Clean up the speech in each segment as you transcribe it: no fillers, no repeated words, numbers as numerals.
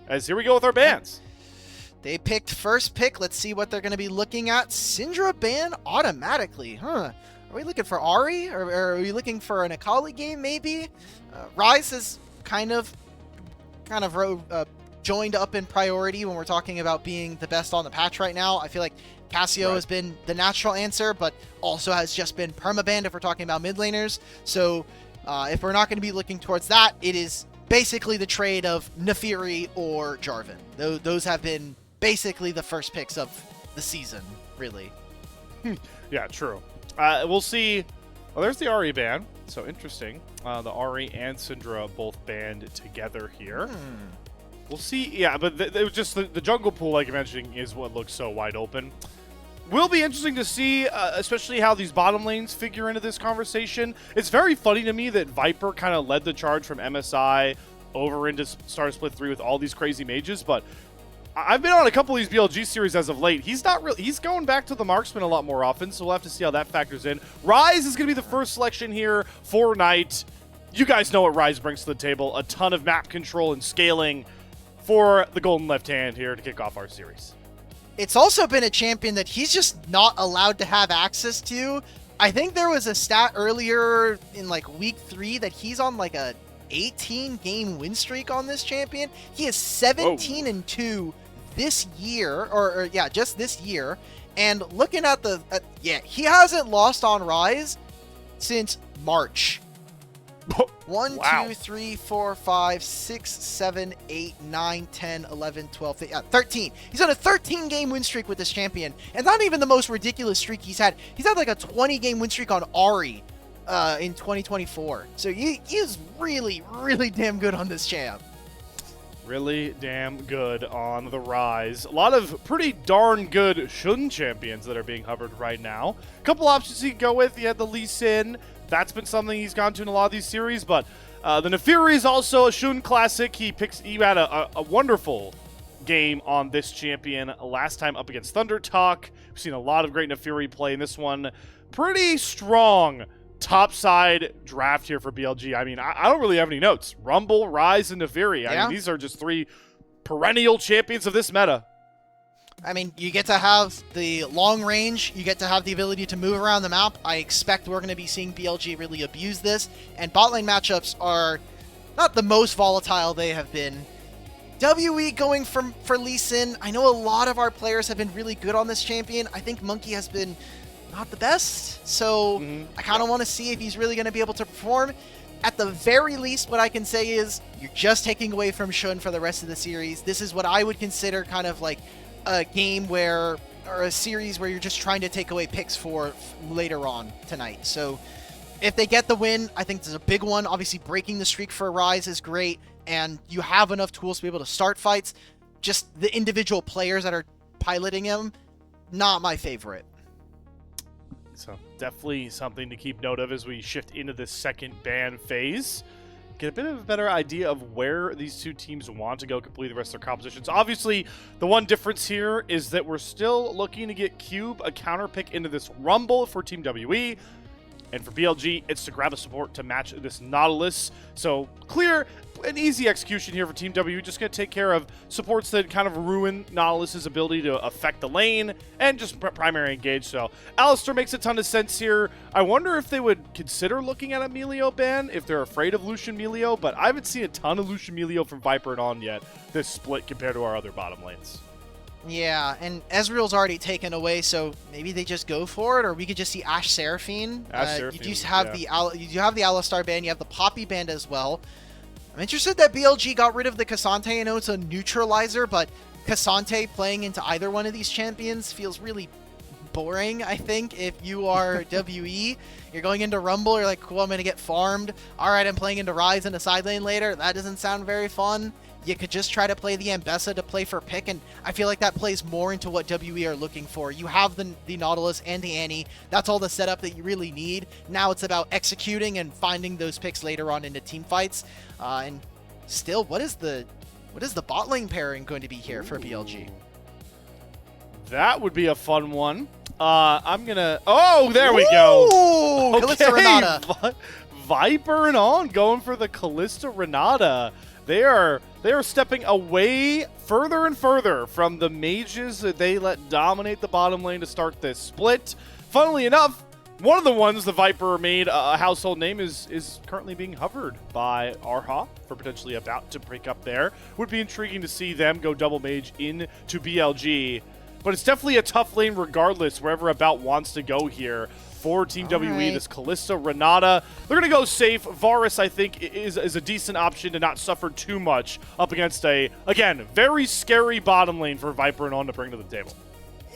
as here we go with our bans. They picked first pick. Let's see what they're going to be looking at. Syndra ban automatically, huh? Are we looking for Ahri, or are we looking for an Akali game maybe? Ryze is kind of joined up in priority when we're talking about being the best on the patch right now. I feel like Cassio has been the natural answer, but also has just been permabanned if we're talking about mid laners. So if we're not going to be looking towards that, it is basically the trade of Naafiri or Jarvan. Those have been basically the first picks of the season, really. Yeah, true. We'll see. Well, there's the Ahri ban. So interesting. The Ahri and Syndra both banned together here. We'll see. Yeah, but it was just the jungle pool, like you're mentioning, is what looks so wide open. Will be interesting to see, especially how these bottom lanes figure into this conversation. It's very funny to me that Viper kind of led the charge from MSI over into Star Split 3 with all these crazy mages, but I've been on a couple of these BLG series as of late. He's not really, he's going back to the marksman a lot more often, so we'll have to see how that factors in. Ryze is going to be the first selection here for Knight. You guys know what Ryze brings to the table. A ton of map control and scaling for the golden left hand here to kick off our series. It's also been a champion that he's just not allowed to have access to. I think there was a stat earlier in like week 3 that he's on like a 18 game win streak on this champion. He is 17-2 this year, or yeah, just this year. And looking at the, he hasn't lost on Ryze since March. 1, Wow. 2, 3, 4, 5, 6, 7, 8, 9, 10, 11, 12, 13. He's on a 13 game win streak with this champion. And not even the most ridiculous streak he's had. He's had like a 20 game win streak on Ahri in 2024. So he is really, really damn good on this champ. Really damn good on the Ryze. A lot of pretty darn good Shun champions that are being hovered right now. A couple options he can go with. You had the Lee Sin. That's been something he's gone to in a lot of these series, but the Naafiri is also a Shun classic. He had a wonderful game on this champion last time up against Thunder Talk. We've seen a lot of great Naafiri play in this one. Pretty strong topside draft here for BLG. I mean, I don't really have any notes. Rumble, Ryze, and Naafiri. I mean, these are just 3 perennial champions of this meta. I mean, you get to have the long range, you get to have the ability to move around the map. I expect we're going to be seeing BLG really abuse this, and bot lane matchups are not the most volatile they have been. WE going for Lee Sin. I know a lot of our players have been really good on this champion. I think Monki has been not the best, so I kind of want to see if he's really going to be able to perform. At the very least, what I can say is you're just taking away from Shun for the rest of the series. This is what I would consider kind of like a game where, or a series where you're just trying to take away picks for later on tonight. So if they get the win, I think there's a big one. Obviously, breaking the streak for Ryze is great, and you have enough tools to be able to start fights. Just the individual players that are piloting him, not my favorite. So definitely something to keep note of as we shift into this second ban phase. Get a bit of a better idea of where these two teams want to go complete the rest of their compositions. Obviously, the one difference here is that we're still looking to get Cube a counter pick into this Rumble for Team WE. And for BLG, it's to grab a support to match this Nautilus. So clear and easy execution here for Team W. Just going to take care of supports that kind of ruin Nautilus's ability to affect the lane and just primary engage. So Alistar makes a ton of sense here. I wonder if they would consider looking at a Melio ban if they're afraid of Lucian Melio, but I haven't seen a ton of Lucian Melio from Viper and On yet this split compared to our other bottom lanes. Yeah, and Ezreal's already taken away, so maybe they just go for it, or we could just see Ashe Seraphine. You do have the Alistar ban, you have the Poppy ban as well. I'm interested that BLG got rid of the Cassante. I know it's a neutralizer, but Cassante playing into either one of these champions feels really boring, I think. If you are WE, you're going into Rumble, you're like, cool, I'm going to get farmed. All right, I'm playing into Ryze in a side lane later. That doesn't sound very fun. You could just try to play the Ambessa to play for pick, and I feel like that plays more into what WE are looking for. You have the Nautilus and the Annie. That's all the setup that you really need. Now it's about executing and finding those picks later on into team fights. And still, what is the bot lane pairing going to be here for BLG? That would be a fun one. I'm gonna. Oh, there we go. Okay. Kalista Renata. Viper and On going for the Kalista Renata. They are They are stepping away further and further from the mages that they let dominate the bottom lane to start this split. Funnily enough, one of the ones the Viper made a household name is currently being hovered by Erha for potentially about to break up there. Would be intriguing to see them go double mage into BLG. But it's definitely a tough lane regardless, wherever About wants to go here for Team WE. Right. This Kalista, Renata, they're going to go safe. Varus, I think, is a decent option to not suffer too much up against a, again, very scary bottom lane for Viper and On to bring to the table.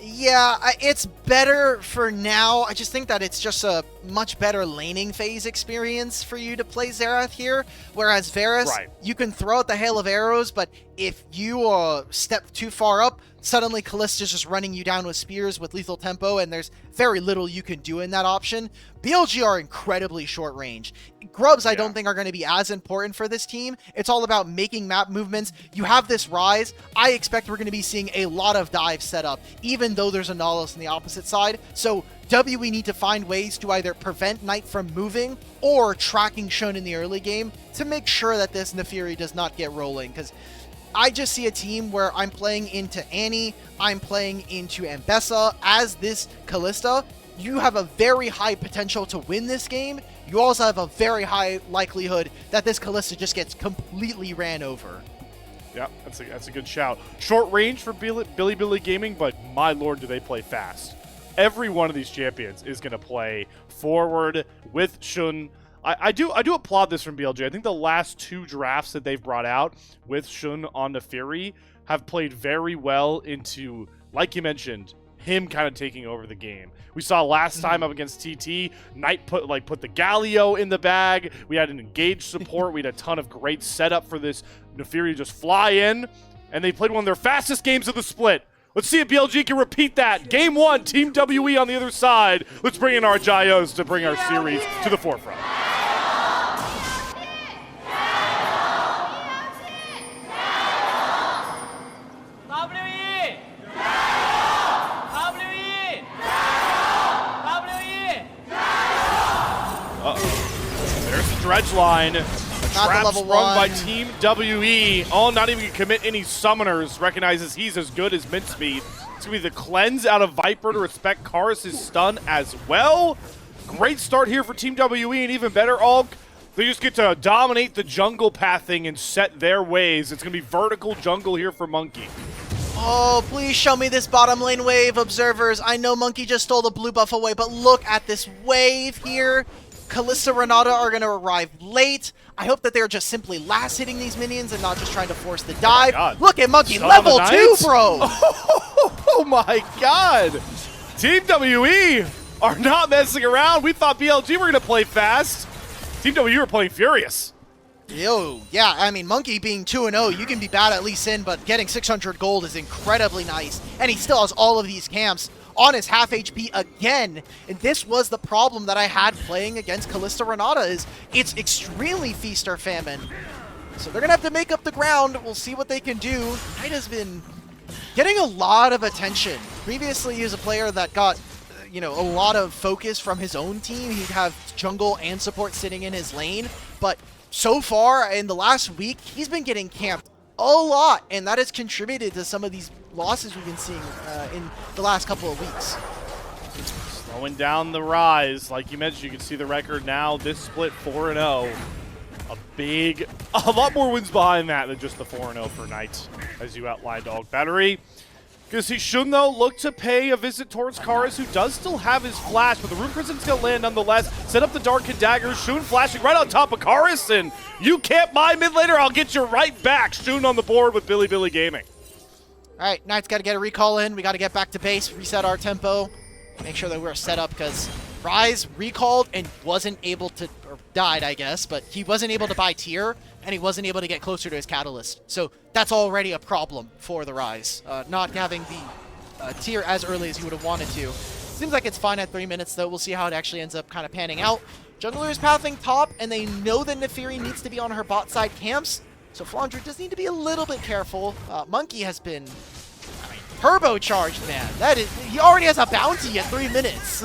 Yeah, it's better for now. I just think that it's just a much better laning phase experience for you to play Xerath here. Whereas Varus, Right. you can throw out the hail of arrows, but if you step too far up, suddenly Kallista's just running you down with spears with lethal tempo, and there's very little you can do in that option. BLG are incredibly short range. Grubs, I don't think, are going to be as important for this team. It's all about making map movements. You have this Rise. I expect we're going to be seeing a lot of dives set up, even though there's a Nautilus on the opposite side. So WE need to find ways to either prevent Knight from moving or tracking Shun in the early game to make sure that this Naafiri does not get rolling, because I just see a team where I'm playing into Annie, I'm playing into Ambessa as this Kalista. You have a very high potential to win this game. You also have a very high likelihood that this Kalista just gets completely ran over. Yeah, that's a good shout. Short range for Bilibili Gaming, but my lord, do they play fast. Every one of these champions is going to play forward with Shun. I do applaud this from BLG. I think the last two drafts that they've brought out with Shun on Naafiri have played very well into, like you mentioned, him kind of taking over the game. We saw last time up against TT, Knight put the Galio in the bag. We had an engaged support. We had a ton of great setup for this Naafiri to just fly in, and they played one of their fastest games of the split. Let's see if BLG can repeat that. Game 1, Team WE on the other side. Let's bring in our Jayos to bring our series to the forefront. There's the dredge line. Trap sprung by Team WE. All not even going to commit any summoners. Recognizes he's as good as Mintspeed. It's going to be the cleanse out of Viper to respect Karis' stun as well. Great start here for Team WE, and even better, Ulk. They just get to dominate the jungle pathing and set their ways. It's going to be vertical jungle here for Monki. Oh, please show me this bottom lane wave, observers. I know Monki just stole the blue buff away, but look at this wave here. Kalista, Renata are going to arrive late. I hope that they're just simply last hitting these minions and not just trying to force the dive. Oh look at Monki, level 2, bro. Oh my god. Team WE are not messing around. We thought BLG were going to play fast. Team WE were playing furious. Yo, yeah, I mean, Monki being 2-0, you can be bad at Lee Sin, but getting 600 gold is incredibly nice. And he still has all of these camps on his half HP again. And this was the problem that I had playing against Kalista Renata, is it's extremely feast or famine. So they're going to have to make up the ground. We'll see what they can do. Knight has been getting a lot of attention. Previously, he was a player that got, a lot of focus from his own team. He'd have jungle and support sitting in his lane. But so far, in the last week, he's been getting camped a lot. And that has contributed to some of these losses we've been seeing in the last couple of weeks. Slowing down the rise. Like you mentioned, you can see the record now. This split 4-0. A lot more wins behind that than just the 4-0 for Knight, as you outlined, Dog Battery. Because he should, though, look to pay a visit towards Karis, who does still have his flash, but the Rune Prison's going to land nonetheless. Set up the Darkened Daggers. Shun flashing right on top of Karis, and you can't buy mid later. I'll get you right back. Shun on the board with Bilibili Gaming. All right, Knight's got to get a recall in. We got to get back to base, reset our tempo, make sure that we're set up, because Rise recalled and wasn't able to, or died, I guess, but he wasn't able to buy tier, and he wasn't able to get closer to his catalyst. So that's already a problem for the Rise, not having the tier as early as he would have wanted to. Seems like it's fine at 3 minutes, though. We'll see how it actually ends up kind of panning out. Jungler is pathing top, and they know that Naafiri needs to be on her bot side camps, so Flandre does need to be a little bit careful. Monki has been turbocharged, man. He already has a bounty at 3 minutes.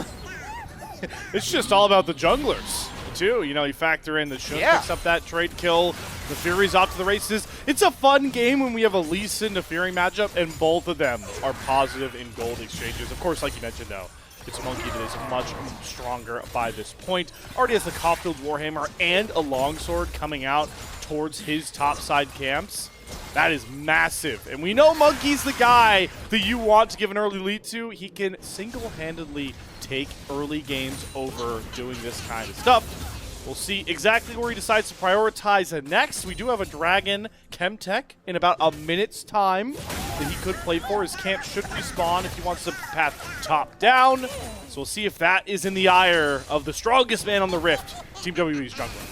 It's just all about the junglers, too. You factor in the Shun picks up that trade kill The Fury's off to the races. It's a fun game when we have a Lee Sin to Fury matchup, and both of them are positive in gold exchanges. Of course, like you mentioned, though, it's Monki that is much stronger by this point. Already has the Caulfield Warhammer and a longsword coming out towards his topside camps. That is massive. And we know Monki's the guy that you want to give an early lead to. He can single-handedly take early games over doing this kind of stuff. We'll see exactly where he decides to prioritize next. We do have a Dragon Chemtech in about a minute's time that he could play for. His camp should respawn if he wants to path top down. So we'll see if that is in the ire of the strongest man on the Rift, Team WE's jungler.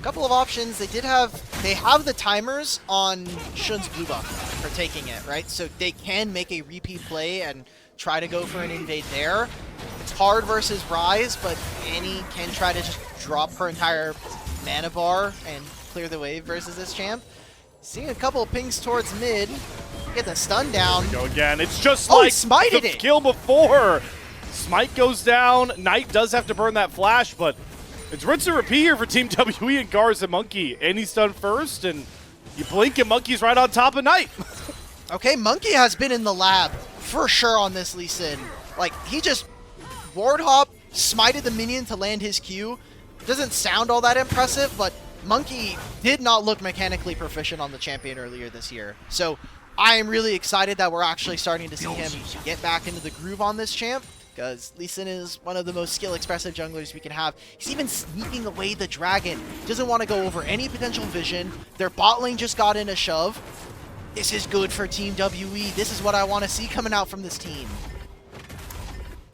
Couple of options. They have the timers on Shun's blue buff for taking it, right? So they can make a repeat play and try to go for an invade there. It's hard versus Ryze, but Annie can try to just drop her entire mana bar and clear the wave versus this champ. Seeing a couple of pings towards mid. Get the stun down. Go again. It's just like smited the it. kill before. Smite goes down. Knight does have to burn that flash, but it's rinse and repeat here for Team WE and Karis and Monki. Annie's done first, and you blink and Monki's right on top of Knight. Okay, Monki has been in the lab for sure on this Lee Sin. Like, he just ward hop, smited the minion to land his Q. Doesn't sound all that impressive, but Monki did not look mechanically proficient on the champion earlier this year. So I am really excited that we're actually starting to see him get back into the groove on this champ, because Lee Sin is one of the most skill-expressive junglers we can have. He's even sneaking away the dragon. Doesn't want to go over any potential vision. Their bot lane just got in a shove. This is good for Team WE. This is what I want to see coming out from this team.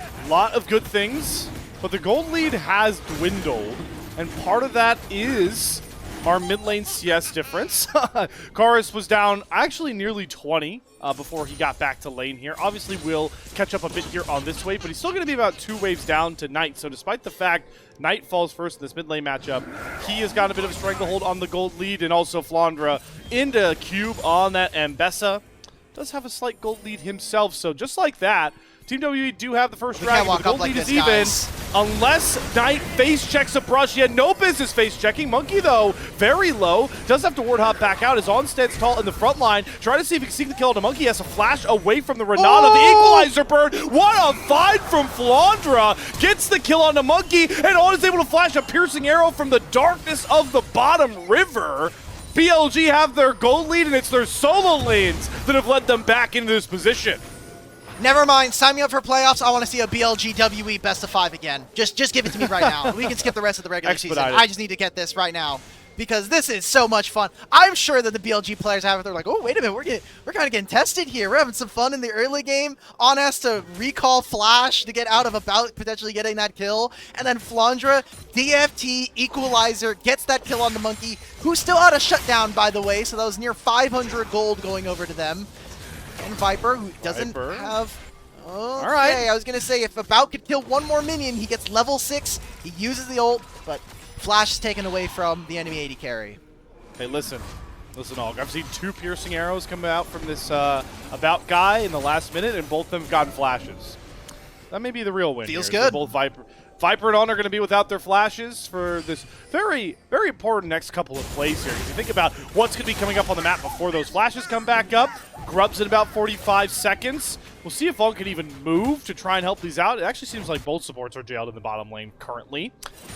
A lot of good things, but the gold lead has dwindled, and part of that is our mid lane CS difference. Karis was down actually nearly 20 before he got back to lane here. Obviously will catch up a bit here on this wave, but he's still going to be about 2 waves down to Knight. So despite the fact Knight falls first in this mid lane matchup, he has got a bit of a stranglehold on the gold lead, and also Flandra into Cube on that Ambessa. Does have a slight gold lead himself, so just like that, Team WE do have the first dragon, but the gold lead is even. Unless Knight face checks a brush, he had no business face checking. Monki, though, very low. Does have to ward hop back out. Is on stands tall in the front line. Try to see if he can seek the kill to Monki. He has to flash away from the Renata. The equalizer bird. What a find from Flandra. Gets the kill onto Monki, and on is able to flash a piercing arrow from the darkness of the bottom river. BLG have their gold lead, and it's their solo lanes that have led them back into this position. Never mind, sign me up for playoffs. I want to see a BLG WE best of 5 again. Just give it to me right now. We can skip the rest of the regular season. I just need to get this right now, because this is so much fun. I'm sure that the BLG players have it. They're like, oh, wait a minute, we're kind of getting tested here. We're having some fun in the early game. On has to recall Flash to get out of a bout, potentially getting that kill. And then Flandra, DFT, equalizer, gets that kill on the Monki, who still had a shutdown, by the way, so that was near 500 gold going over to them. And Viper, who doesn't have... Okay, all right. I was going to say, if About could kill one more minion, he gets level 6. He uses the ult, but Flash is taken away from the enemy AD carry. Hey, listen, all. I've seen 2 piercing arrows come out from this About guy in the last minute, and both of them have gotten flashes. That may be the real win. Feels here. good. Both Viper and On are going to be without their flashes for this very, very important next couple of plays here. If you think about what's going to be coming up on the map before those flashes come back up, Grub's in about 45 seconds. We'll see if On can even move to try and help these out. It actually seems like both supports are jailed in the bottom lane currently.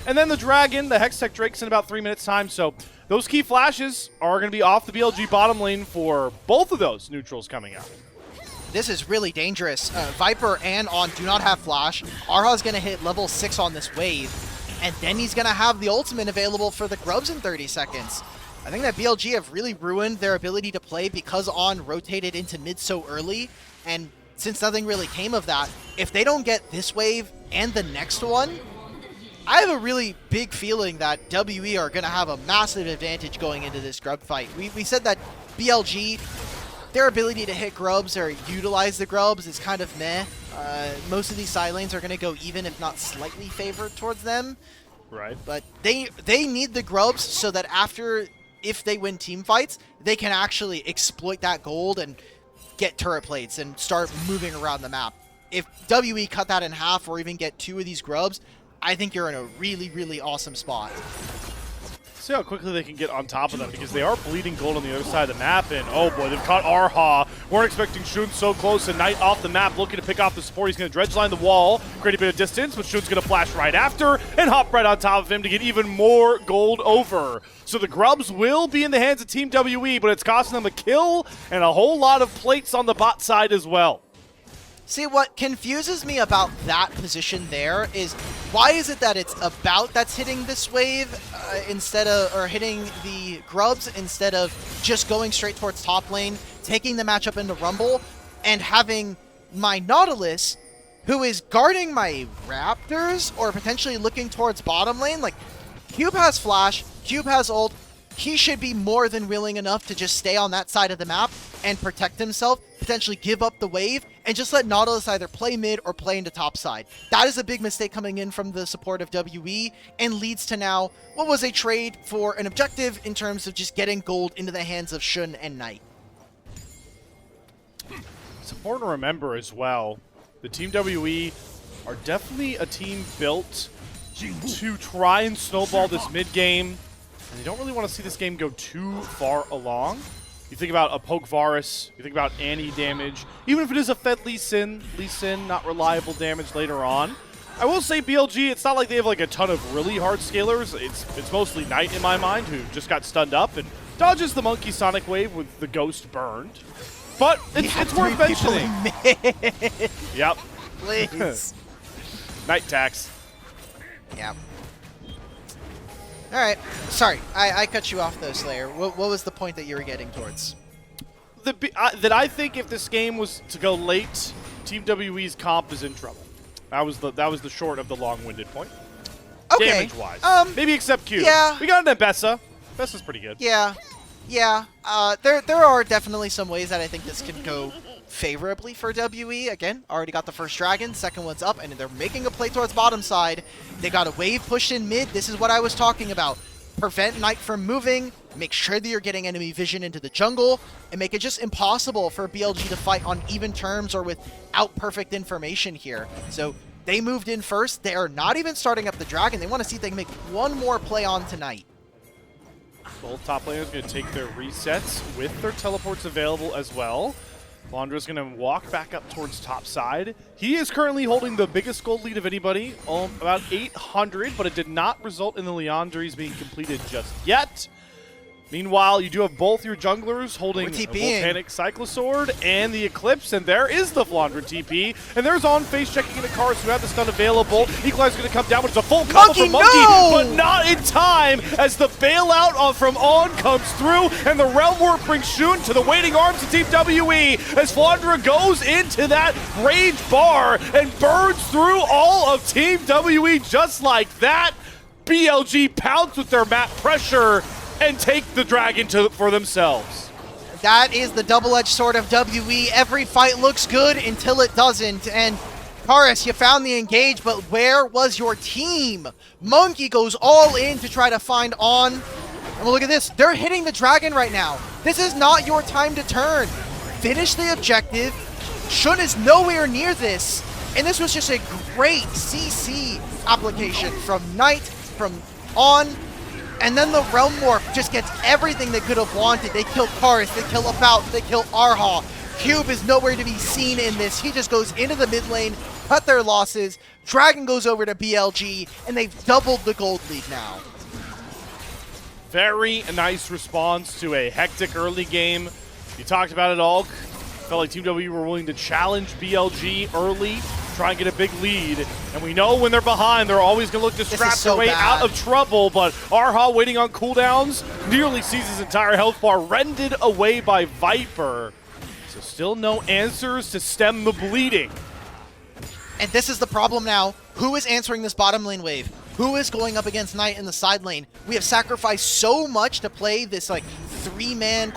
And then the Dragon, the Hextech Drake's in about 3 minutes time, so those key flashes are going to be off the BLG bottom lane for both of those neutrals coming out. This is really dangerous. Viper and On do not have flash. Erha's going to hit level 6 on this wave, and then he's going to have the ultimate available for the Grubs in 30 seconds. I think that BLG have really ruined their ability to play because On rotated into mid so early, and since nothing really came of that, if they don't get this wave and the next one, I have a really big feeling that WE are going to have a massive advantage going into this Grub fight. We said that BLG, their ability to hit Grubs or utilize the Grubs is kind of meh. Most of these side lanes are going to go even, if not slightly favored towards them. Right. But they need the Grubs so that if they win team fights, they can actually exploit that gold and get turret plates and start moving around the map. If WE cut that in half or even get 2 of these Grubs, I think you're in a really, really awesome spot. See how quickly they can get on top of them, because they are bleeding gold on the other side of the map, and oh boy, they've caught Erha. Weren't expecting Shun so close, and Knight off the map looking to pick off the support. He's going to dredge line the wall, create a bit of distance, but Shun's going to flash right after and hop right on top of him to get even more gold over. So the grubs will be in the hands of Team WE, but it's costing them a kill and a whole lot of plates on the bot side as well. See, what confuses me about that position there is why is it that it's about that's hitting this wave instead of, or hitting the grubs instead of just going straight towards top lane, taking the matchup into Rumble, and having my Nautilus, who is guarding my Raptors or potentially looking towards bottom lane. Like, Cube has flash, Cube has ult. He should be more than willing enough to just stay on that side of the map and protect himself, potentially give up the wave, and just let Nautilus either play mid or play into top side. That is a big mistake coming in from the support of WE and leads to now what was a trade for an objective in terms of just getting gold into the hands of Shun and Knight. It's important to remember as well, the Team WE are definitely a team built to try and snowball this mid game. And they don't really want to see this game go too far along. You think about a poke Varus, you think about Annie damage, even if it is a fed Lee Sin, not reliable damage later on. I will say BLG, it's not like they have like a ton of really hard scalers. It's mostly Knight in my mind, who just got stunned up and dodges the Monki Sonic Wave with the Ghost burned. But it's worth mentioning. Yep. Please. Knight tax. Yep. All right. Sorry, I cut you off though, Slayer. What was the point that you were getting towards? That I think if this game was to go late, Team WE's comp is in trouble. That was the short of the long-winded point. Okay. Damage-wise. Maybe except Q. Yeah. We got an Bessa. Bessa's pretty good. Yeah. Yeah. There are definitely some ways that I think this can go favorably for WE. Again, already got the first dragon, second one's up, and they're making a play towards bottom side. They got a wave pushed in mid. This is what I was talking about. Prevent Knight from moving, make sure that you're getting enemy vision into the jungle, and make it just impossible for BLG to fight on even terms or without perfect information here. So they moved in first. They are not even starting up the dragon. They want to see if they can make one more play on tonight. Both top laners going to take their resets with their teleports available as well. Londra's going to walk back up towards top side. He is currently holding the biggest gold lead of anybody, about 800, but it did not result in the Leandries being completed just yet. Meanwhile, you do have both your junglers holding the Volcanic Cyclosword and the Eclipse, and there is the Flandra TP, and there's on face checking into Karis, who have the stun available. Equalizer's going to come down, but it's a full combo from Monki, but not in time as the bailout from On comes through, and the Realm Warp brings Shun to the waiting arms of Team WE as Flandra goes into that rage bar and burns through all of Team WE just like that. BLG pounds with their map pressure and take the dragon for themselves. That is the double-edged sword of WE. Every fight looks good until it doesn't. And Karis, you found the engage, but where was your team? Monki goes all in to try to find On. And look at this. They're hitting the dragon right now. This is not your time to turn. Finish the objective. Shun is nowhere near this. And this was just a great CC application from Knight, from On. And then the Realm Warp just gets everything they could have wanted. They kill Karis, they kill About, they kill Erha. Cube is nowhere to be seen in this. He just goes into the mid lane, cut their losses. Dragon goes over to BLG, and they've doubled the gold lead now. Very nice response to a hectic early game. You talked about it all. Felt like Team W were willing to challenge BLG early, try and get a big lead. And we know when they're behind, they're always going to look to scrap their way out of trouble. But Erha, waiting on cooldowns, nearly sees his entire health bar rended away by Viper. So still no answers to stem the bleeding. And this is the problem now. Who is answering this bottom lane wave? Who is going up against Knight in the side lane? We have sacrificed so much to play this like three-man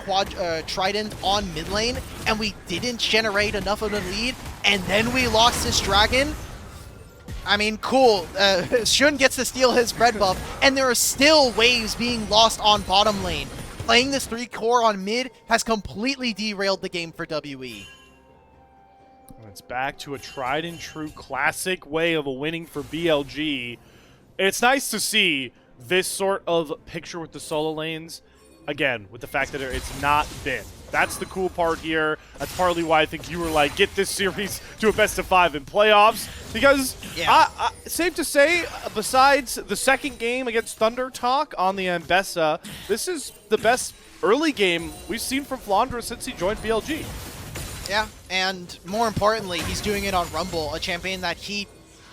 trident on mid lane, and we didn't generate enough of a lead, and then we lost this dragon. I mean, cool. Shun gets to steal his bread buff, and there are still waves being lost on bottom lane. Playing this 3-core on mid has completely derailed the game for WE. It's back to a tried and true classic way of a winning for BLG. It's nice to see this sort of picture with the solo lanes, again, with the fact that it's not been. That's the cool part here. That's partly why I think you were like, get this series to a best-of-5 in playoffs. Because, safe to say, besides the second game against Thunder Talk on the Ambessa, this is the best early game we've seen from Flandre since he joined BLG. Yeah, and more importantly, he's doing it on Rumble, a champion that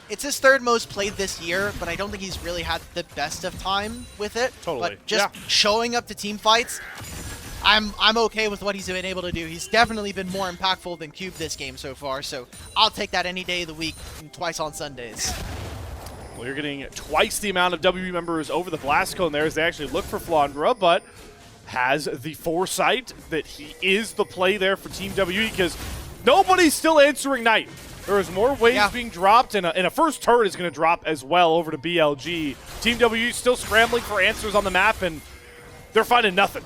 it's his third most played this year, but I don't think he's really had the best of time with it. Totally. But just showing up to team fights, I'm okay with what he's been able to do. He's definitely been more impactful than Cube this game so far, so I'll take that any day of the week and twice on Sundays. Well, you're getting twice the amount of WE members over the blast cone there as they actually look for Flandre, but has the foresight that he is the play there for Team WE because nobody's still answering Knight. There is more waves being dropped, and a first turret is going to drop as well over to BLG. Team WE still scrambling for answers on the map, and they're finding nothing.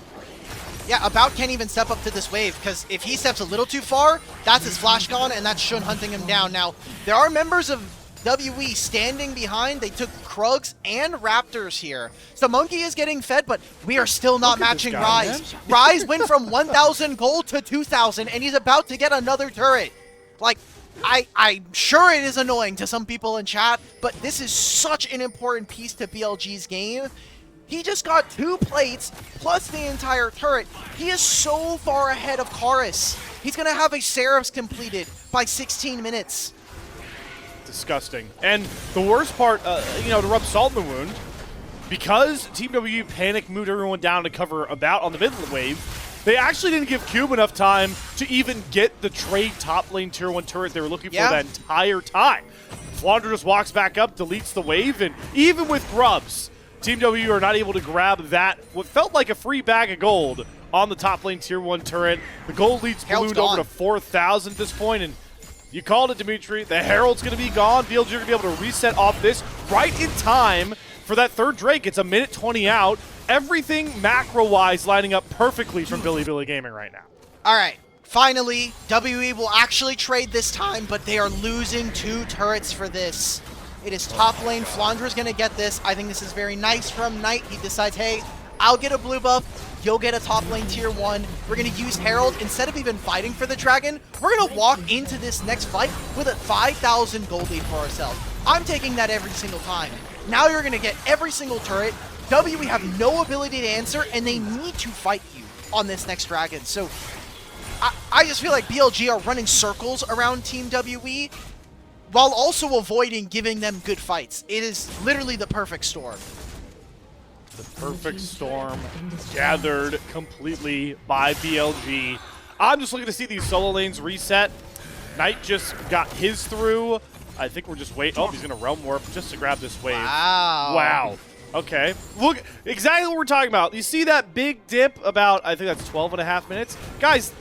Yeah, About can't even step up to this wave, because if he steps a little too far, that's his flash gone, and that's Shun hunting him down. Now, there are members of WE standing behind. They took Krugs and Raptors here. So Monki is getting fed, but we are still not matching Rise. Rise went from 1,000 gold to 2,000, and he's about to get another turret. Like, I'm sure it is annoying to some people in chat, but this is such an important piece to BLG's game. He just got 2 plates plus the entire turret. He is so far ahead of Karis. He's going to have a Seraphs completed by 16 minutes. Disgusting. And the worst part, to rub salt in the wound, because Team W panic moved everyone down to cover About on the mid wave, they actually didn't give Cube enough time to even get the trade top lane tier 1 turret they were looking for that entire time. Flandre just walks back up, deletes the wave, and even with grubs, Team W are not able to grab that, what felt like a free bag of gold on the top lane tier 1 turret. The gold leads ballooned over to 4,000 at this point, and you called it, Dimitri. The Herald's going to be gone. BLG are going to be able to reset off this right in time for that third Drake. It's a minute 20 out. Everything macro-wise lining up perfectly from Bilibili Gaming right now. All right. Finally, WE will actually trade this time, but they are losing 2 turrets for this. It is top lane. Flandre's going to get this. I think this is very nice from Knight. He decides, hey, I'll get a blue buff. You'll get a top lane tier 1. We're going to use Herald. Instead of even fighting for the dragon, we're going to walk into this next fight with a 5,000 gold lead for ourselves. I'm taking that every single time. Now you're going to get every single turret. WE have no ability to answer, and they need to fight you on this next dragon. So I just feel like BLG are running circles around Team WE while also avoiding giving them good fights. It is literally the perfect storm. The perfect storm gathered completely by BLG. I'm just looking to see these solo lanes reset. Knight just got his through. I think we're just waiting. Oh, he's going to Realm Warp just to grab this wave. Wow. Okay. Look, exactly what we're talking about. You see that big dip about, I think that's 12.5 minutes? Guys,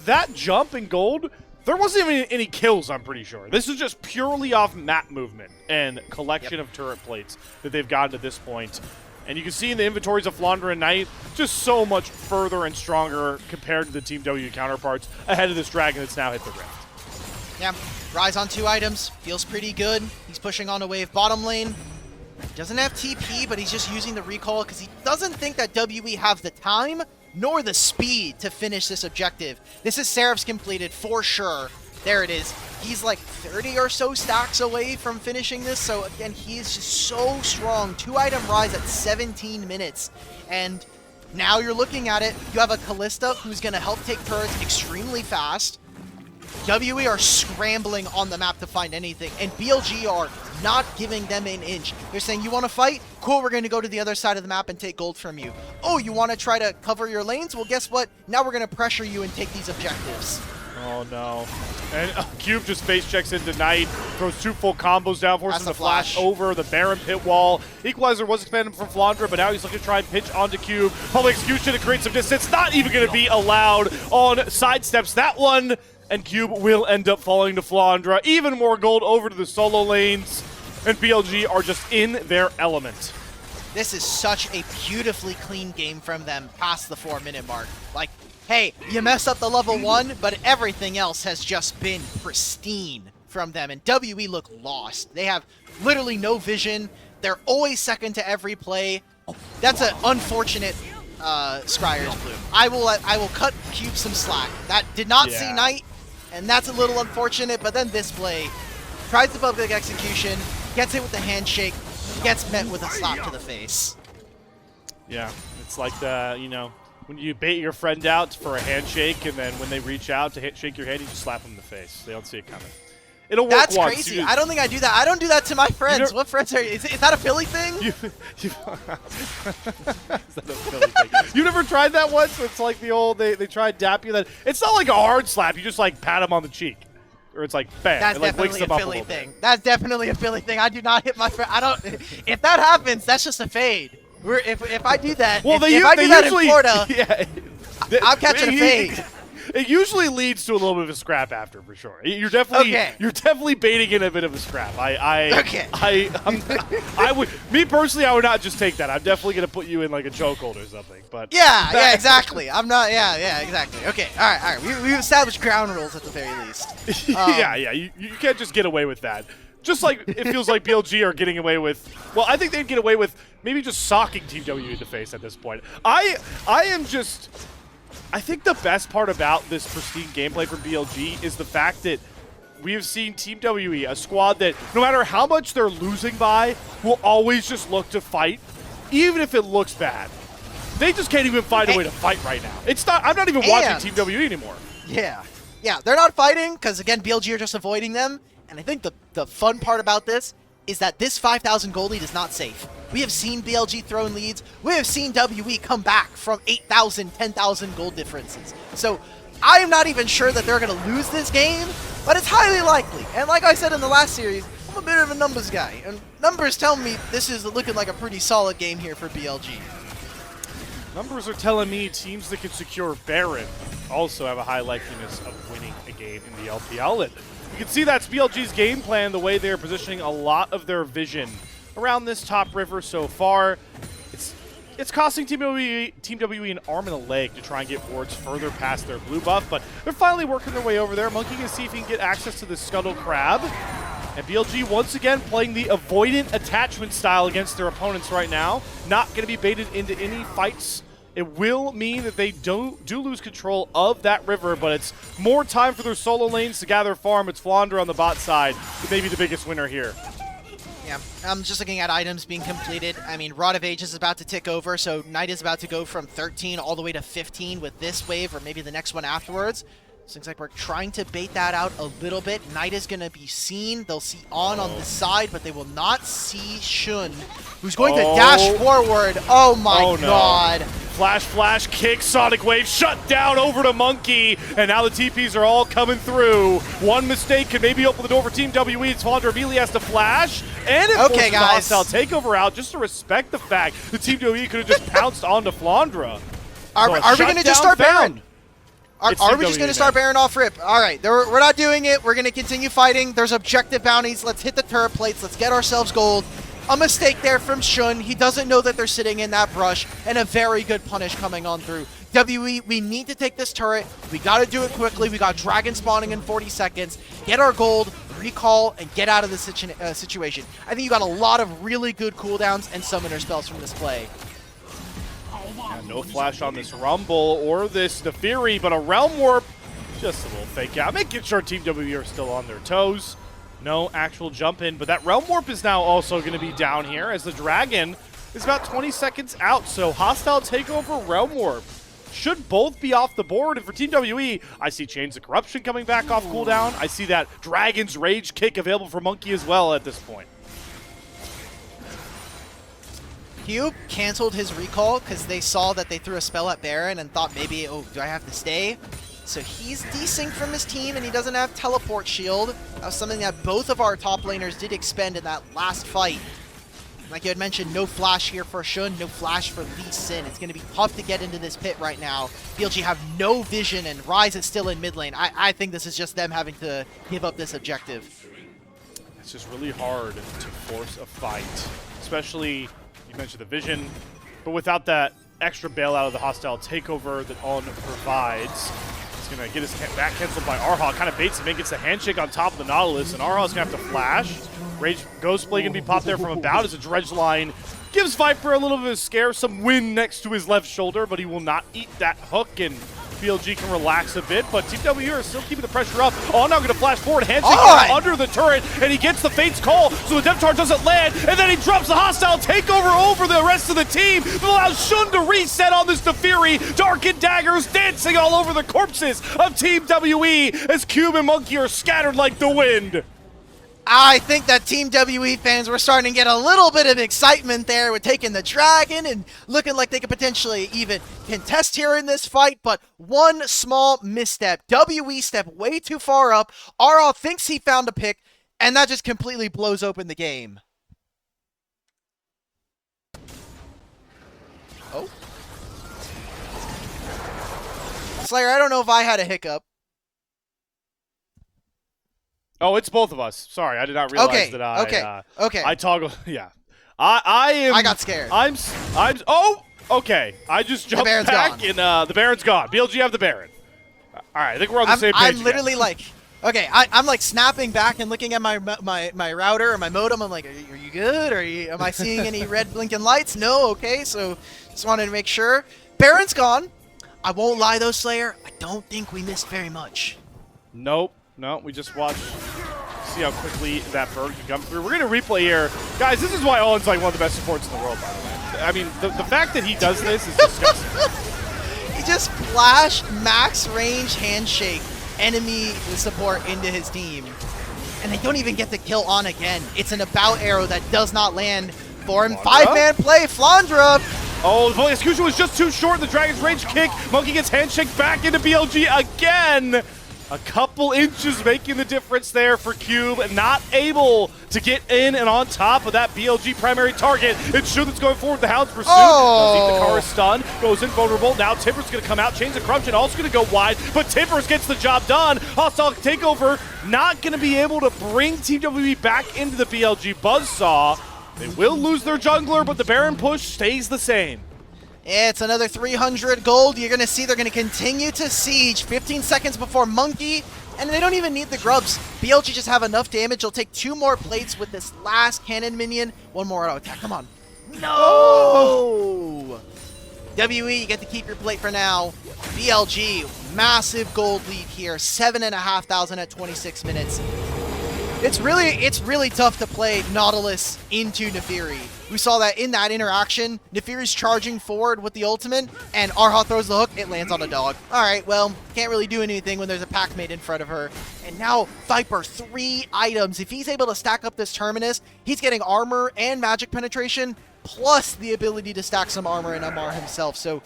that jump in gold, there wasn't even any kills, I'm pretty sure. This is just purely off map movement and collection of turret plates that they've gotten to this point. And you can see in the inventories of Flandre and Knight, just so much further and stronger compared to the Team W counterparts ahead of this dragon that's now hit the rift. Yeah, Rise on 2 items, feels pretty good. He's pushing on a wave bottom lane. He doesn't have TP, but he's just using the recall because he doesn't think that WE have the time nor the speed to finish this objective. This is Seraph's completed for sure. There it is. He's like 30 or so stacks away from finishing this. So again, he is just so strong. 2-item Rise at 17 minutes. And now you're looking at it. You have a Kalista who's going to help take turrets extremely fast. WE are scrambling on the map to find anything. And BLG are not giving them an inch. They're saying, you want to fight? Cool, we're going to go to the other side of the map and take gold from you. Oh, you want to try to cover your lanes? Well, guess what? Now we're going to pressure you and take these objectives. Oh, no. And Cube just face checks into Knight, throws 2 full combos down, forces him to flash over the Baron pit wall. Equalizer was expanded from Flandre, but now he's looking to try and pitch onto Cube. Public execution to create some distance. Not even going to be allowed on sidesteps. That one, and Cube will end up falling to Flandre. Even more gold over to the solo lanes, and BLG are just in their element. This is such a beautifully clean game from them past the 4-minute mark. Like, hey, you messed up the level 1, but everything else has just been pristine from them. And WE look lost. They have literally no vision. They're always second to every play. That's an unfortunate Scryer's Bloom. I will cut Cube some slack. That did not see Knight, and that's a little unfortunate, but then this play tries the public execution, gets it with the handshake, gets met with a slap to the face. Yeah, it's like the, you know, when you bait your friend out for a handshake, and then when they reach out to shake your hand, you just slap them in the face. They don't see it coming. It'll work That's once. crazy. I don't think I do that. I don't do that to my friends. What friends are you? Is that a Philly thing? Is that a Philly thing? You never tried that once? It's like the old, they try to dap you. That it's not like a hard slap. You just like pat them on the cheek. Or it's like, bam. That's it like wakes definitely them a up Philly a little thing. bit. That's definitely a Philly thing. I do not hit my friend. I don't. If that happens, that's just a fade. If I do that, well, if I do that in usually, Florida, yeah, I'm catching a fade. It usually leads to a little bit of a scrap after, for sure. You're definitely baiting in a bit of a scrap. I would, me personally, I would not just take that. I'm definitely gonna put you in like a chokehold or something. But yeah, exactly. I'm not. Yeah, exactly. Okay, all right. We've established ground rules at the very least. Yeah. You can't just get away with that. Just like it feels like BLG are getting away with. Well, I think they'd get away with maybe just socking Team W in the face at this point. I think the best part about this pristine gameplay from BLG is the fact that we have seen Team WE, a squad that no matter how much they're losing by, will always just look to fight, even if it looks bad. They just can't even find a way to fight right now. It's not. I'm not even watching Team WE anymore. Yeah, they're not fighting because again, BLG are just avoiding them. And I think the fun part about this is that this 5,000 gold lead is not safe. We have seen BLG throw in leads. We have seen WE come back from 8,000, 10,000 gold differences. So I am not even sure that they're going to lose this game, but it's highly likely. And like I said in the last series, I'm a bit of a numbers guy. And numbers tell me this is looking like a pretty solid game here for BLG. Numbers are telling me teams that can secure Baron also have a high likeliness of winning a game in the LPL. And you can see that's BLG's game plan, the way they're positioning a lot of their vision around this top river so far. It's costing Team WE an arm and a leg to try and get wards further past their blue buff, but they're finally working their way over there. Monki can see if he can get access to the Scuttle Crab. And BLG once again playing the avoidant attachment style against their opponents right now. Not going to be baited into any fights. It will mean that they do lose control of that river, but it's more time for their solo lanes to gather farm. It's Flandre on the bot side, maybe the biggest winner here. Yeah, I'm just looking at items being completed. I mean, Rod of Ages is about to tick over, so Knight is about to go from 13 all the way to 15 with this wave, or maybe the next one afterwards. Seems like we're trying to bait that out a little bit. Knight is going to be seen. They'll see on the side, but they will not see Shun, who's going to dash forward. Oh my god. Flash, kick, Sonic Wave, shut down over to Monki, and now the TPs are all coming through. One mistake could maybe open the door for Team WE. It's Flandre really has to flash, and it forces the hostile takeover out just to respect the fact that Team WE could have just pounced onto Flandre. Are we going to just start Baron? Are we just going to start Baron off rip? All right, we're not doing it. We're going to continue fighting. There's objective bounties. Let's hit the turret plates. Let's get ourselves gold. A mistake there from Shun. He doesn't know that they're sitting in that brush, and a very good punish coming on through. WE, we need to take this turret. We got to do it quickly. We got dragon spawning in 40 seconds. Get our gold, recall, and get out of this situation. I think you got a lot of really good cooldowns and summoner spells from this play. Yeah, no flash on this Rumble or this Fury, but a Realm Warp, just a little fake out, making sure Team WE are still on their toes. No actual jump in, but that Realm Warp is now also going to be down here as the Dragon is about 20 seconds out, so hostile takeover, Realm Warp should both be off the board. And for Team WE, I see Chains of Corruption coming back off cooldown. I see that Dragon's Rage kick available for Monki as well at this point. Cube canceled his recall because they saw that they threw a spell at Baron and thought maybe, oh, do I have to stay? So he's desynced from his team, and he doesn't have teleport shield. That was something that both of our top laners did expend in that last fight. Like you had mentioned, no flash here for Shun, no flash for Lee Sin. It's going to be tough to get into this pit right now. BLG have no vision, and Ryze is still in mid lane. I think this is just them having to give up this objective. It's just really hard to force a fight, especially, you mentioned the vision, but without that extra bailout of the hostile takeover that On provides, it's going to get his back canceled by Erha. Kind of baits him in, gets the handshake on top of the Nautilus, and Erha's going to have to flash. Rage Ghostblade going to be popped there from about as a dredge line gives Viper a little bit of a scare, some wind next to his left shoulder, but he will not eat that hook, and BLG can relax a bit, but Team W are still keeping the pressure up. Oh, now going to flash forward, handshake under the turret, and he gets the Fate's call, so the depth charge doesn't land, and then he drops the hostile takeover over the rest of the team, that allows Shun to reset on this Naafiri. Darkened daggers dancing all over the corpses of Team WE as Cube and Monki are scattered like the wind. I think that Team WE fans were starting to get a little bit of excitement there with taking the Dragon and looking like they could potentially even contest here in this fight, but one small misstep. WE stepped way too far up. Erha thinks he found a pick, and that just completely blows open the game. Oh. Slayer, I don't know if I had a hiccup. Oh, it's both of us. Sorry, I did not realize that I toggle. Yeah, I got scared. Oh, okay. I just jumped back, and the Baron's gone. BLG have the Baron. All right, I think we're on the same page. I'm literally like, okay, I'm like snapping back and looking at my router or my modem. I'm like, are you good? Am I seeing any red blinking lights? No. Okay, so just wanted to make sure. Baron's gone. I won't lie though, Slayer. I don't think we missed very much. Nope. No, we just watched. See how quickly that bird can come through. We're going to replay here. Guys, this is why Owen's like one of the best supports in the world, by the way. I mean, the fact that he does this is disgusting. He just flashed max range handshake enemy support into his team. And they don't even get the kill on again. It's an about arrow that does not land for him. 5-man play, Flandra. Oh, the execution was just too short. The Dragon's range kick. Monki gets handshake back into BLG again. A couple inches making the difference there for Cube, not able to get in and on top of that BLG primary target. It's Shun that's going forward. The Hound's pursuit. Does eat the Karis stun. Goes invulnerable. Now Timbers going to come out. Chains of Corruption also going to go wide, but Timbers gets the job done. Hostile takeover. Not going to be able to bring Team WE back into the BLG buzzsaw. They will lose their jungler, but the Baron push stays the same. It's another 300 gold. You're going to see they're going to continue to siege 15 seconds before Monki, and they don't even need the grubs. BLG just have enough damage. They'll take 2 more plates with this last cannon minion. 1 more auto attack. Come on. No! WE, you get to keep your plate for now. BLG, massive gold lead here. 7,500 at 26 minutes. It's really tough to play Nautilus into Naafiri. We saw that in that interaction. Naafiri's charging forward with the ultimate, and Erha throws the hook. It lands on a dog. All right, well, can't really do anything when there's a pack mate in front of her. And now Viper, 3 items. If he's able to stack up this Terminus, he's getting armor and magic penetration, plus the ability to stack some armor and MR himself. So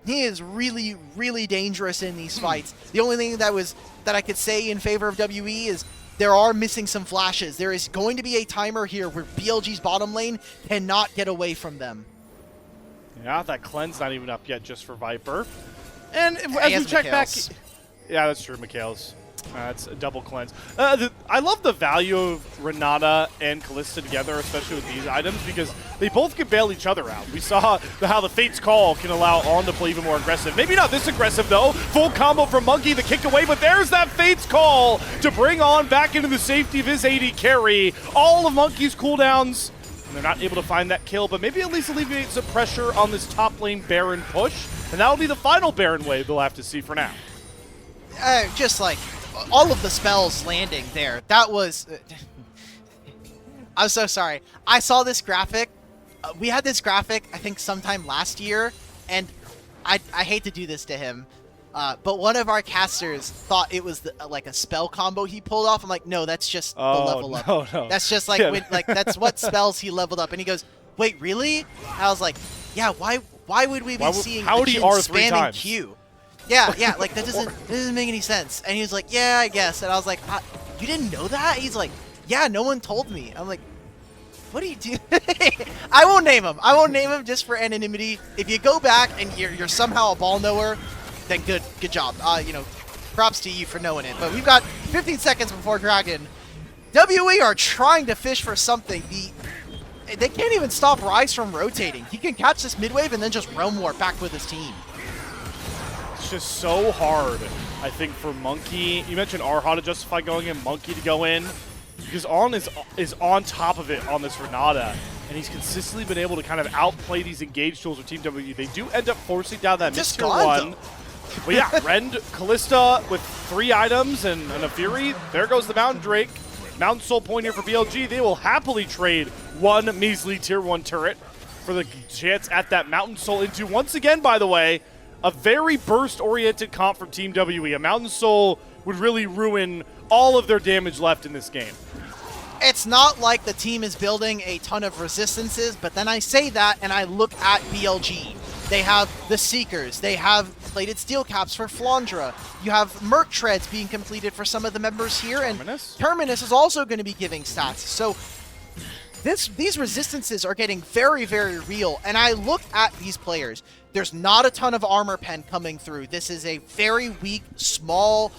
he is really, really dangerous in these fights. The only thing that I could say in favor of WE is there are missing some flashes. There is going to be a timer here where BLG's bottom lane cannot get away from them. Yeah, that cleanse not even up yet just for Viper. And as we check back... Yeah, that's true, Mikhail's. That's a double cleanse. I love the value of Renata and Kalista together, especially with these items, because they both can bail each other out. We saw how the Fate's Call can allow On to play even more aggressive. Maybe not this aggressive, though. Full combo from Monki, the kick away, but there's that Fate's Call to bring On back into the safety of his AD carry. All of Monki's cooldowns, and they're not able to find that kill, but maybe at least alleviate some pressure on this top lane Baron push, and that'll be the final Baron wave they'll have to see for now. Just like all of the spells landing there, that was... I'm so sorry. I saw this graphic. We had this graphic, I think, sometime last year, and I hate to do this to him, but one of our casters thought it was like a spell combo he pulled off. I'm like, no, that's just the level up. No. That's just like, that's what spells he leveled up. And he goes, wait, really? I was like, yeah, why would we be seeing how would he R 3 spamming times? Q? Yeah, like that doesn't make any sense. And he was like, yeah, I guess. And I was like, you didn't know that? He's like, yeah, no one told me. I'm like, what do you do? I won't name him. I won't name him just for anonymity. If you go back and you're somehow a ball knower, then good job. You know, props to you for knowing it. But we've got 15 seconds before Dragon. WE are trying to fish for something. They can't even stop Rise from rotating. He can catch this mid wave and then just roam warp back with his team. just so hard, I think, for Monki. You mentioned Erha to justify going in, Monki to go in, because On is on top of it on this Renata, and he's consistently been able to kind of outplay these engaged tools with Team W. They do end up forcing down that mid-tier one. But yeah, Rend, Kalista with 3 items and a Fury. There goes the Mountain Drake. Mountain Soul point here for BLG. They will happily trade one measly tier 1 turret for the chance at that Mountain Soul into, once again, by the way, a very burst-oriented comp from Team WE. A Mountain Soul would really ruin all of their damage left in this game. It's not like the team is building a ton of resistances, but then I say that and I look at BLG. They have the Seekers. They have plated steel caps for Flandra. You have Merc Treads being completed for some of the members here, and Terminus is also going to be giving stats. So these resistances are getting very, very real, and I look at these players. There's not a ton of armor pen coming through. This is a very weak, small,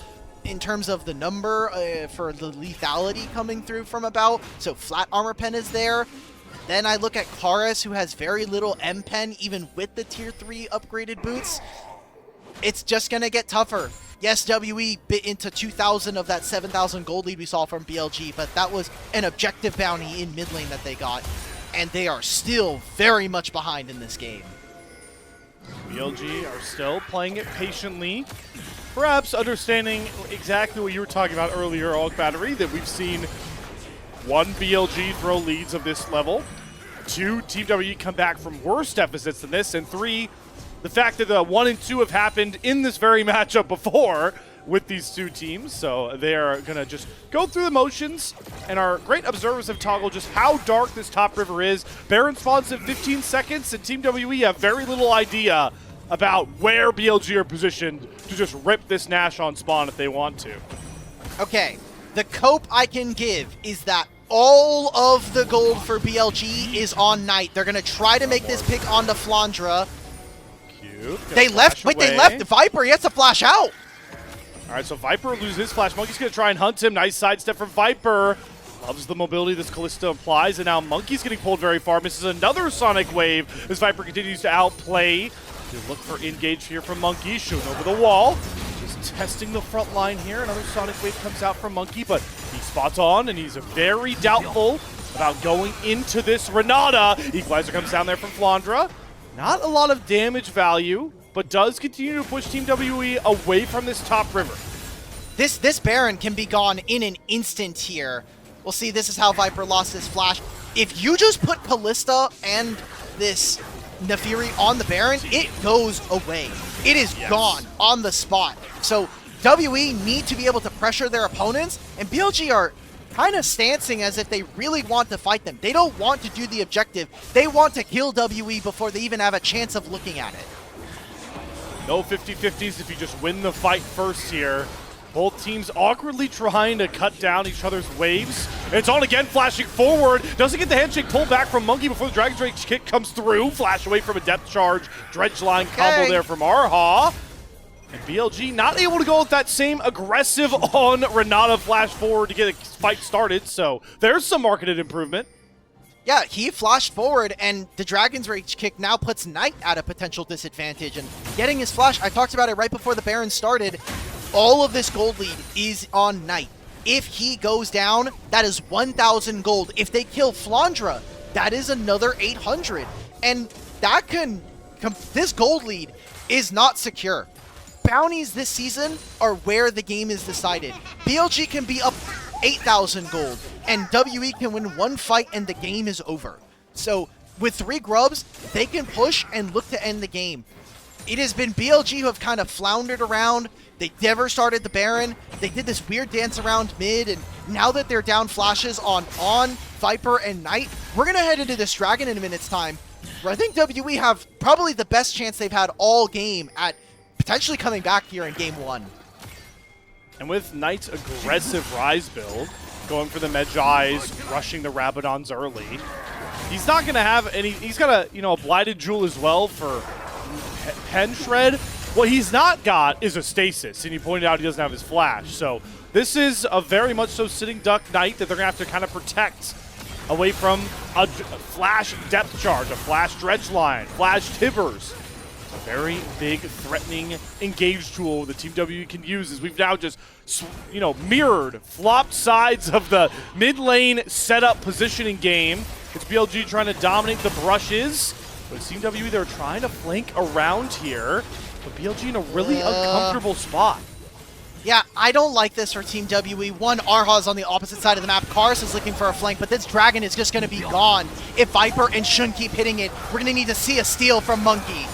in terms of the number for the lethality coming through from about. So flat armor pen is there. Then I look at Karis, who has very little M-Pen, even with the Tier 3 upgraded boots. It's just going to get tougher. Yes, WE bit into 2,000 of that 7,000 gold lead we saw from BLG, but that was an objective bounty in mid lane that they got, and they are still very much behind in this game. BLG are still playing it patiently, perhaps understanding exactly what you were talking about earlier, All Battery, that we've seen 1, BLG throw leads of this level, 2, Team WE come back from worse deficits than this, and 3, the fact that the 1 and 2 have happened in this very matchup before with these 2 teams. So they are going to just go through the motions, and our great observers have toggled just how dark this top river is. Baron spawns in 15 seconds, and Team WE have very little idea about where BLG are positioned to just rip this Nash on spawn if they want to. Okay, the cope I can give is that all of the gold for BLG is on Knight. They're going to try to make this pick onto Flandra. They left. Wait, they left. Viper, he has to flash out. All right, so Viper loses his flash. Monkey's going to try and hunt him. Nice sidestep from Viper. Loves the mobility this Kalista implies, and now Monkey's getting pulled very far. Misses another Sonic Wave as Viper continues to outplay. They look for engage here from Monkey. Shooting over the wall. Just testing the front line here. Another Sonic Wave comes out from Monkey, but he's spot on, and he's very doubtful about going into this Renata. Equalizer comes down there from Flandra. Not a lot of damage value, but does continue to push Team WE away from this top river. This Baron can be gone in an instant here. We'll see, this is how Viper lost his flash. If you just put Kalista and this Nafiri on the Baron, it goes away. It is gone on the spot. So WE need to be able to pressure their opponents, and BLG are kind of stancing as if they really want to fight them. They don't want to do the objective. They want to kill WE before they even have a chance of looking at it. No 50-50s if you just win the fight first here. Both teams awkwardly trying to cut down each other's waves. It's on again, flashing forward. Doesn't get the handshake pulled back from Monkey before the Dragon Drake kick comes through. Flash away from a depth charge. Dredge line combo there from Erha. And BLG not able to go with that same aggressive on Renata flash forward to get a fight started, so there's some marketed improvement. Yeah, he flashed forward, and the Dragon's Rage kick now puts Knight at a potential disadvantage, and getting his flash, I talked about it right before the Baron started, all of this gold lead is on Knight. If he goes down, that is 1,000 gold. If they kill Flandra, that is another 800, and that this gold lead is not secure. Bounties this season are where the game is decided. BLG can be up 8,000 gold, and WE can win one fight and the game is over. So with 3 grubs, they can push and look to end the game. It has been BLG who have kind of floundered around. They never started the Baron. They did this weird dance around mid, and now that they're down flashes on Viper, and Knight, we're going to head into this Dragon in a minute's time, where I think WE have probably the best chance they've had all game at potentially coming back here in game 1. And with Knight's aggressive Rise build, going for the Medjais, rushing the Rabadons early, he's not going to have any, he's got a Blighted Jewel as well for Pen Shred. What he's not got is a Stasis, and you pointed out he doesn't have his Flash. So this is a very much so sitting duck Knight that they're going to have to kind of protect away from a Flash depth charge, a Flash Dredge line, Flash Tibbers. very big, threatening engage tool the Team W can use is we've now just, you know, mirrored, flopped sides of the mid lane setup positioning game. It's BLG trying to dominate the brushes, but it's Team W, they're trying to flank around here, but BLG in a really uncomfortable spot. Yeah, I don't like this for Team WE. One, Erha's on the opposite side of the map. Karis is looking for a flank, but this Dragon is just going to be gone. If Viper and Shun keep hitting it, we're going to need to see a steal from Monki.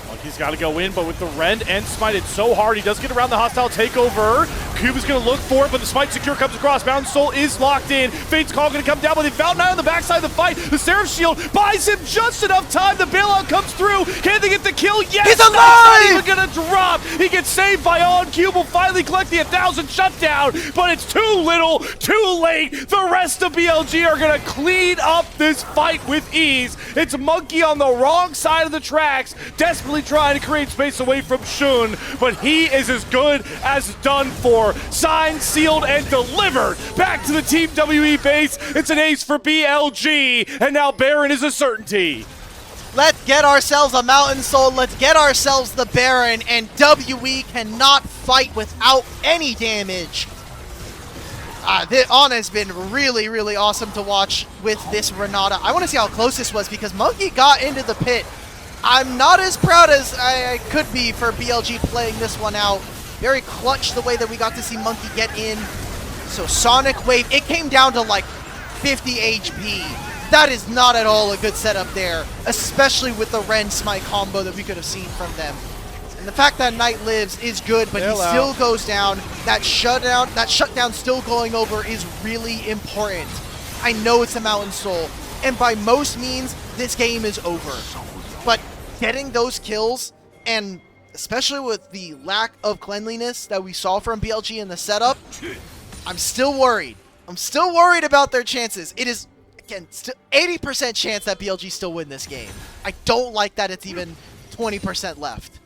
Monki's got to go in, but with the Rend and Smite, it's so hard. He does get around the hostile takeover. Cube is going to look for it, but the Smite secure comes across. Mountain Soul is locked in. Fate's Call going to come down, but they found Knight on the backside of the fight. The Seraph Shield buys him just enough time. The bailout comes through. Can they get the kill? Yes! He's alive! Not even going to drop. He gets saved by On. Cube will finally collect the 1,000 shutdown, but it's too little, too late. The rest of BLG are going to clean up this fight with ease. It's Monki on the wrong side of the tracks, desperately trying to create space away from Shun, but he is as good as done for. Signed, sealed, and delivered back to the Team WE base. It's an ace for BLG, and now Baron is a certainty. Let's get ourselves a Mountain Soul. Let's get ourselves the Baron, and WE cannot fight without any damage. This On has been really, really awesome to watch with this Renata. I want to see how close this was because Monki got into the pit. I'm not as proud as I could be for BLG playing this one out. Very clutch the way that we got to see Monki get in. So Sonic Wave, it came down to like 50 HP. That is not at all a good setup there, especially with the Rend Smite combo that we could have seen from them. And the fact that Knight lives is good, but he still goes down. That shutdown still going over is really important. I know it's a Mountain Soul, and by most means, this game is over. But getting those kills, and especially with the lack of cleanliness that we saw from BLG in the setup, I'm still worried. I'm still worried about their chances. It is, again, still 80% chance that BLG still win this game. I don't like that it's even 20% left.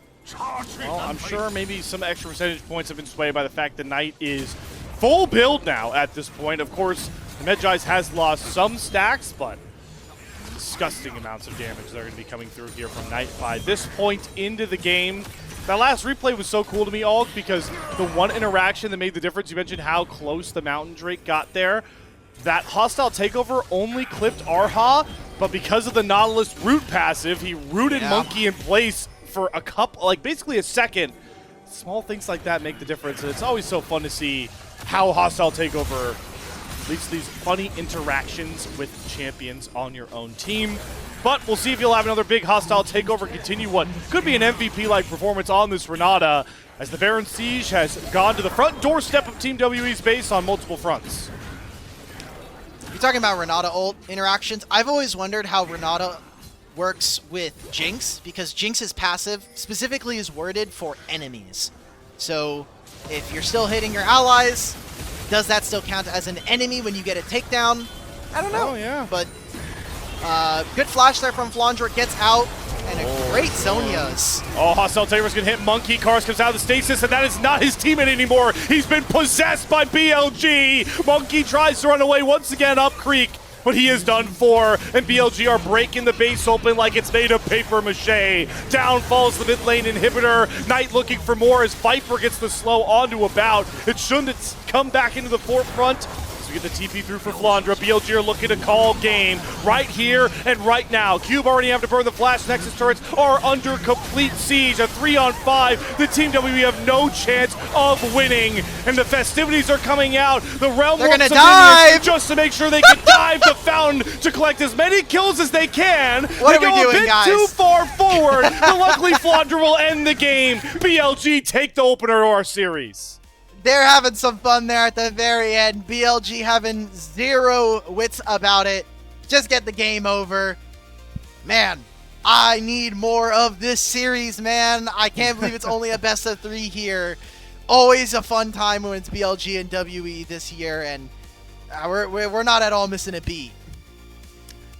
Well, I'm sure maybe some extra percentage points have been swayed by the fact that Knight is full build now at this point. Of course, Medjai's has lost some stacks, but disgusting amounts of damage that are going to be coming through here from Knight by this point into the game. That last replay was so cool to me, Alk, because the one interaction that made the difference, you mentioned how close the Mountain Drake got there. That hostile takeover only clipped Erha, but because of the Nautilus root passive, he rooted Monki in place for a couple, like basically a second. Small things like that make the difference, and it's always so fun to see how hostile takeover leads to these funny interactions with champions on your own team. But we'll see if you'll have another big hostile takeover continue what could be an MVP-like performance on this Renata, as the Baron Siege has gone to the front doorstep of Team WE's base on multiple fronts. You're talking about Renata ult interactions. I've always wondered how Renata works with Jinx, because Jinx's passive specifically is worded for enemies. So if you're still hitting your allies, does that still count as an enemy when you get a takedown? I don't know. Oh, yeah. But good flash there from Flandre. Gets out, and a great Zhonya's. Oh, hostile takeover's gonna hit Monki. Karis comes out of the stasis, and that is not his teammate anymore. He's been possessed by BLG. Monki tries to run away once again up Creek, but he is done for, and BLG are breaking the base open like it's made of paper mache. Down falls the mid lane inhibitor. Knight looking for more as Viper gets the slow onto a bout. It shouldn't come back into the forefront. So we get the TP through for Flandre. BLG are looking to call game right here and right now. Cube already have to burn the flash. Nexus turrets are under complete siege. A 3-on-5. The Team WE have no chance of winning. And the festivities are coming out. The Realm They're wants gonna dive just to make sure they can dive the fountain to collect as many kills as they can. What they are we go doing, a bit guys? too far forward. But luckily, Flandre will end the game. BLG take the opener to our series. They're having some fun there at the very end. BLG having zero wits about it. Just get the game over. Man, I need more of this series, man. I can't believe it's only a best of 3 here. Always a fun time when it's BLG and WE this year, and we're not at all missing a beat.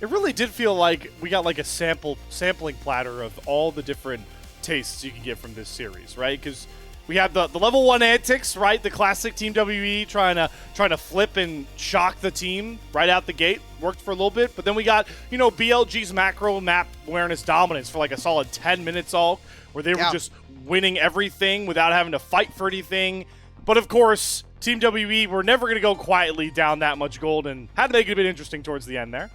It really did feel like we got like a sampling platter of all the different tastes you can get from this series, right? Because We had the level 1 antics, right? The classic Team WE trying to flip and shock the team right out the gate. Worked for a little bit, but then we got, you know, BLG's macro map awareness dominance for like a solid 10 minutes all, where they were just winning everything without having to fight for anything. But of course, Team WE were never going to go quietly down that much gold and had to make it a bit interesting towards the end there.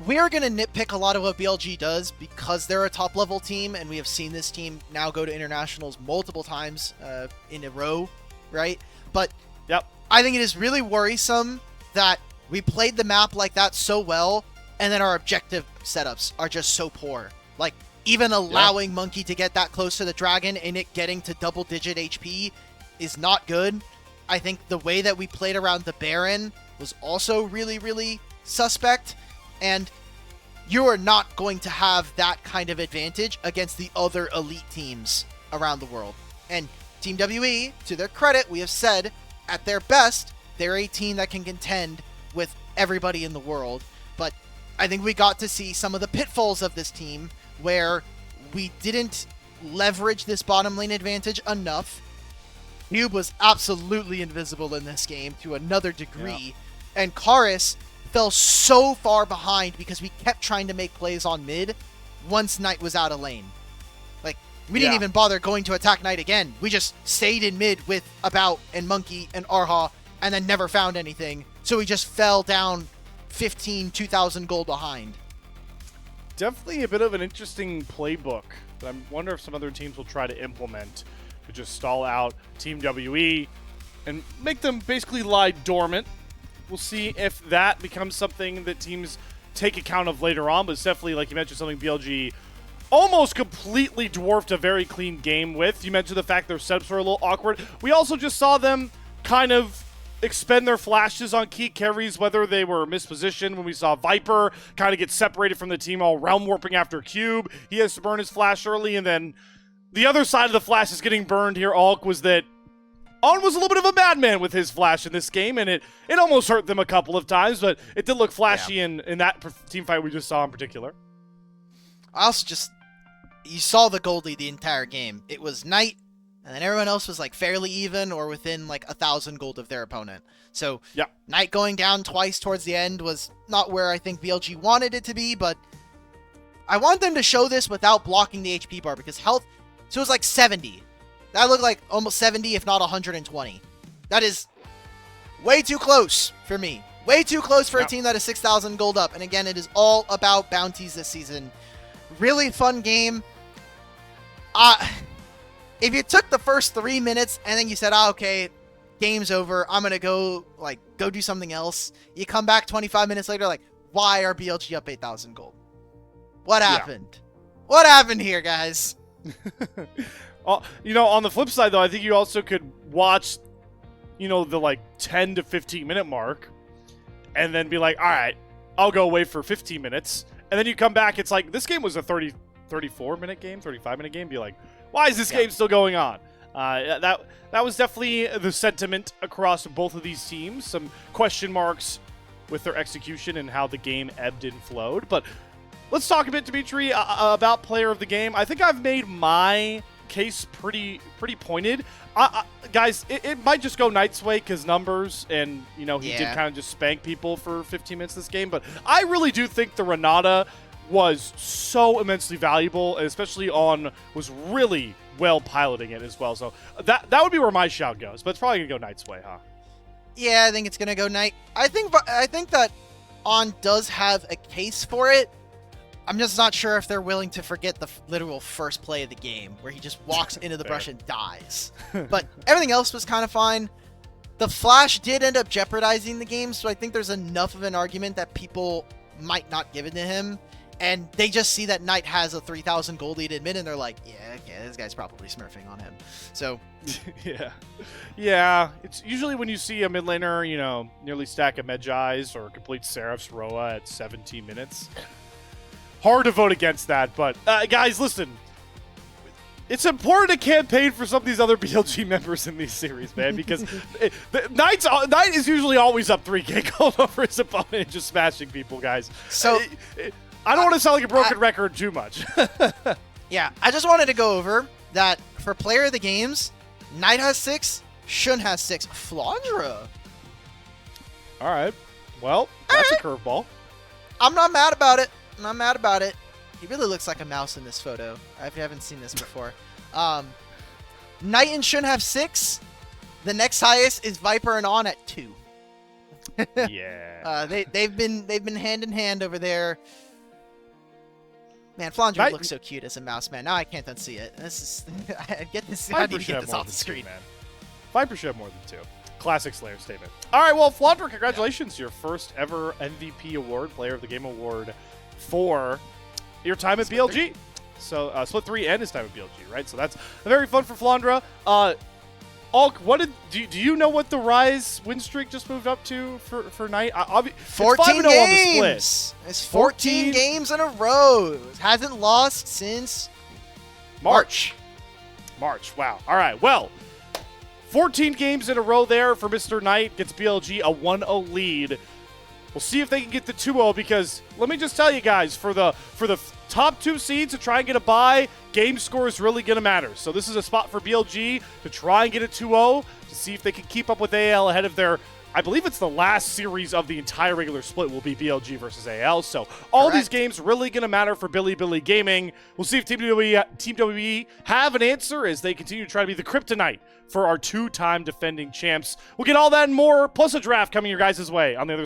We're going to nitpick a lot of what BLG does because they're a top-level team, and we have seen this team now go to internationals multiple times in a row, right? But I think it is really worrisome that we played the map like that so well, and then our objective setups are just so poor. Like, even allowing Monki to get that close to the dragon and it getting to double-digit HP is not good. I think the way that we played around the Baron was also really, really suspect. And you are not going to have that kind of advantage against the other elite teams around the world. And Team WE, to their credit, we have said, at their best, they're a team that can contend with everybody in the world. But I think we got to see some of the pitfalls of this team where we didn't leverage this bottom lane advantage enough. Cube was absolutely invisible in this game to another degree. And Karis fell so far behind because we kept trying to make plays on mid once Knight was out of lane. Like, we didn't even bother going to attack Knight again. We just stayed in mid with About and Monki and Erha and then never found anything. So we just fell down 2,000 gold behind. Definitely a bit of an interesting playbook that I wonder if some other teams will try to implement to just stall out Team WE and make them basically lie dormant. We'll see if that becomes something that teams take account of later on, but it's definitely, like you mentioned, something BLG almost completely dwarfed a very clean game with. You mentioned the fact their setups were a little awkward. We also just saw them kind of expend their flashes on key carries, whether they were mispositioned when we saw Viper kind of get separated from the team, all realm warping after Cube. He has to burn his flash early, and then the other side of the flash is getting burned here, Alk, was that On was a little bit of a madman with his flash in this game, and it almost hurt them a couple of times, but it did look flashy in that team fight we just saw in particular. I also you saw the gold lead the entire game. It was Knight, and then everyone else was like fairly even or within like 1,000 gold of their opponent. So Knight going down twice towards the end was not where I think BLG wanted it to be, but I want them to show this without blocking the HP bar because health, so it was like 70. That looked like almost 70, if not 120. That is way too close for me. Way too close for a team that is 6,000 gold up. And again, it is all about bounties this season. Really fun game. If you took the first 3 minutes and then you said, okay, game's over, I'm going to go do something else. You come back 25 minutes later, like, why are BLG up 8,000 gold? What happened? What happened here, guys? You know, on the flip side, though, I think you also could watch, you know, the, 10 to 15 minute mark and then be like, all right, I'll go away for 15 minutes. And then you come back, it's like, this game was a 34-minute game, 35-minute game. Be like, why is this game still going on? That was definitely the sentiment across both of these teams. Some question marks with their execution and how the game ebbed and flowed. But let's talk a bit, Dimitri, about player of the game. I think I've made my case pretty pointed. Guys, it might just go Knight's way because numbers, and you know he did kind of just spank people for 15 minutes this game, but I really do think the Renata was so immensely valuable, and especially was really well piloting it as well. So that would be where my shout goes, but it's probably gonna go Knight's way, huh? Yeah, I think it's gonna go Knight. I think that On does have a case for it. I'm just not sure if they're willing to forget the literal first play of the game where he just walks into the brush and dies. But everything else was kind of fine. The flash did end up jeopardizing the game, so I think there's enough of an argument that people might not give it to him. And they just see that Knight has a 3,000 gold lead in mid, and they're like, yeah, okay, this guy's probably smurfing on him. So, yeah. It's usually when you see a mid laner, you know, nearly stack a Medjai's or complete Seraph's Roa at 17 minutes. Hard to vote against that, but guys, listen. It's important to campaign for some of these other BLG members in these series, man, because Knight is usually always up 3K gold over his opponent and just smashing people, guys. So I don't want to sound like a broken record too much. Yeah, I just wanted to go over that for player of the games, Knight has 6, Shun has 6. Flandra. All right. Well, that's a curveball. I'm not mad about it. I'm not mad about it. He really looks like a mouse in this photo. I haven't seen this before. Knight and Shun have 6. The next highest is Viper and On at 2. Yeah. They've been hand in hand over there. Man, Flandre looks so cute as a mouse, man. Now I can't unsee it. This is I get this. I need to get this off the screen, man. Viper should have more than 2. Classic Slayer statement. All right, well, Flandre, congratulations. Your first ever MVP award, Player of the Game award for your time at BLG. So split 3 and his time at BLG, right? So that's very fun for Flandre. Alk, do you know what the Rise win streak just moved up to for Knight? 14 games. It's 14 games in a row. It hasn't lost since March. Wow. All right. Well, 14 games in a row there for Mr. Knight. Gets BLG a 1-0 lead. We'll see if they can get the 2-0 because let me just tell you guys, for the top 2 seeds to try and get a bye, game score is really going to matter. So this is a spot for BLG to try and get a 2-0 to see if they can keep up with AL ahead of their, I believe it's the last series of the entire regular split will be BLG versus AL. So all these games really going to matter for Bilibili Gaming. We'll see if Team WWE have an answer as they continue to try to be the kryptonite for our 2-time defending champs. We'll get all that and more, plus a draft coming your guys' way on the other